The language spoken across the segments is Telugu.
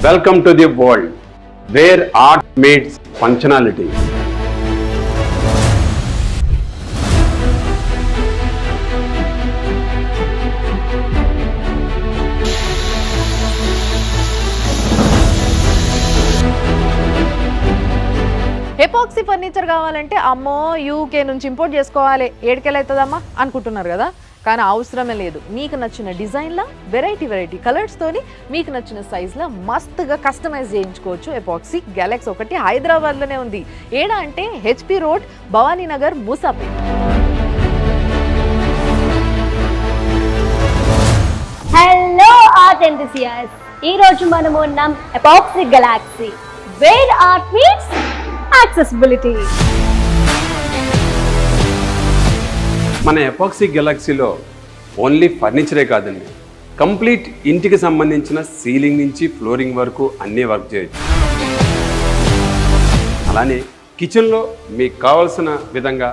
Welcome to the world where art meets functionality. Epoxy furniture కావాలంటే అమ్మో యూకే నుంచి ఇంపోర్ట్ చేసుకోవాలి ఏడుకెళ్ళవుతుందమ్మా అనుకుంటున్నారు కదా, కానీ అవసరమే లేదు. మీకు నచ్చిన డిజైన్లా వెరైటీ కలర్స్తోని మీకు నచ్చిన సైజ్లో మస్తుగా కస్టమైజ్ చేయించుకోవచ్చు. ఎపాక్సీ గ్యాలక్సీ 1 హైదరాబాద్లోనే ఉంది. ఏడా అంటే HP road, Bhavaninagar, Moosapet. Hello art enthusiasts, ఈ రోజు మనము ఉన్నాం epoxy galaxy, where art meets accessibility. మన ఎపాక్సీ గెలాక్సీలో ఓన్లీ ఫర్నిచరే కాదండి, కంప్లీట్ ఇంటికి సంబంధించిన సీలింగ్ నుంచి ఫ్లోరింగ్ వరకు అన్నీ వర్క్ చేయొచ్చు. అలానే కిచెన్లో మీకు కావాల్సిన విధంగా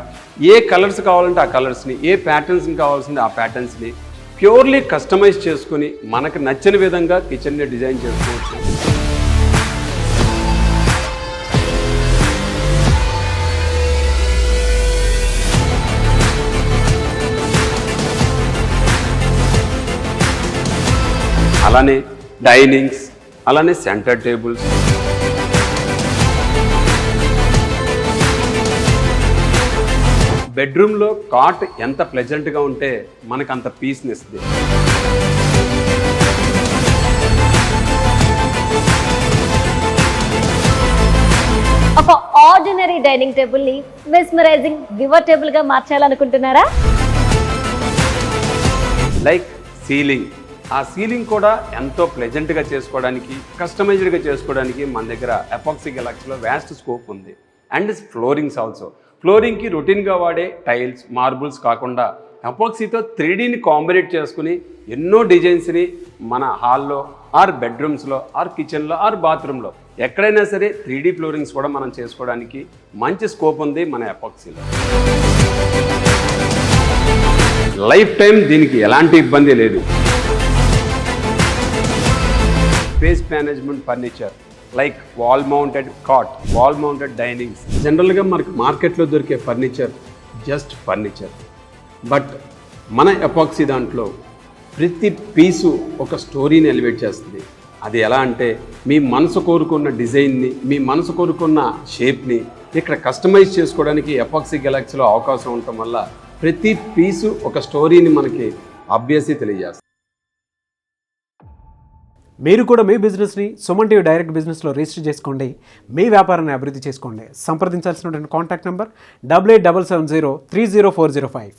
ఏ కలర్స్ కావాలంటే ఆ కలర్స్ని, ఏ ప్యాటర్న్స్ని కావాల్సింది ఆ ప్యాటర్న్స్ని ప్యూర్లీ కస్టమైజ్ చేసుకుని మనకు నచ్చిన విధంగా కిచెన్ని డిజైన్ చేసుకోవచ్చు. అలానే డైనింగ్స్, అలానే సెంటర్ టేబుల్స్, బెడ్రూమ్లో కాట్ ఎంత ప్లెజెంట్గా ఉంటే మనకు అంత పీస్ని ఇస్తుంది. ఒక ఆర్డినరీ డైనింగ్ టేబుల్ ని మెస్మరైజింగ్ వివర్ టేబుల్ గా మార్చాలనుకుంటున్నారా? లైక్ సీలింగ్, ఆ సీలింగ్ కూడా ఎంతో ప్లెజెంట్గా చేసుకోవడానికి, కస్టమైజ్డ్గా చేసుకోవడానికి మన దగ్గర ఎపాక్సీ గెలాక్సీలో వ్యాస్ట్ స్కోప్ ఉంది. అండ్ ఫ్లోరింగ్స్ ఆల్సో, ఫ్లోరింగ్కి రొటీన్గా వాడే టైల్స్, మార్బుల్స్ కాకుండా ఎపాక్సీతో 3Dని కాంబినేట్ చేసుకుని ఎన్నో డిజైన్స్ని మన హాల్లో ఆర్ బెడ్రూమ్స్లో ఆర్ కిచెన్లో ఆర్ బాత్రూంలో ఎక్కడైనా సరే 3D ఫ్లోరింగ్స్ కూడా మనం చేసుకోవడానికి మంచి స్కోప్ ఉంది మన ఎపాక్సీలో. లైఫ్ టైం దీనికి ఎలాంటి ఇబ్బంది లేదు. Space management furniture like wall mounted cot, wall mounted dinings. జనరల్గా మనకు మార్కెట్లో దొరికే ఫర్నిచర్ జస్ట్ ఫర్నిచర్, బట్ మన ఎపాక్సీ దాంట్లో ప్రతి పీసు ఒక స్టోరీని ఎలివేట్ చేస్తుంది. అది ఎలా అంటే మీ మనసు కోరుకున్న డిజైన్ని, మీ మనసు కోరుకున్న షేప్ని ఇక్కడ కస్టమైజ్ చేసుకోవడానికి ఎపాక్సీ గెలాక్సీలో అవకాశం ఉండటం వల్ల ప్రతి పీసు ఒక స్టోరీని మనకి ఆబ్వియస్లీ తెలియజేస్తుంది. మీరు కూడా మీ బిజినెస్ని సుమన్ టీవీ డైరెక్ట్ బిజినెస్లో రిజిస్టర్ చేసుకోండి, మీ వ్యాపారాన్ని అభివృద్ధి చేసుకోండి. సంప్రదించాల్సినటువంటి కాంటాక్ట్ నెంబర్ 8877030405.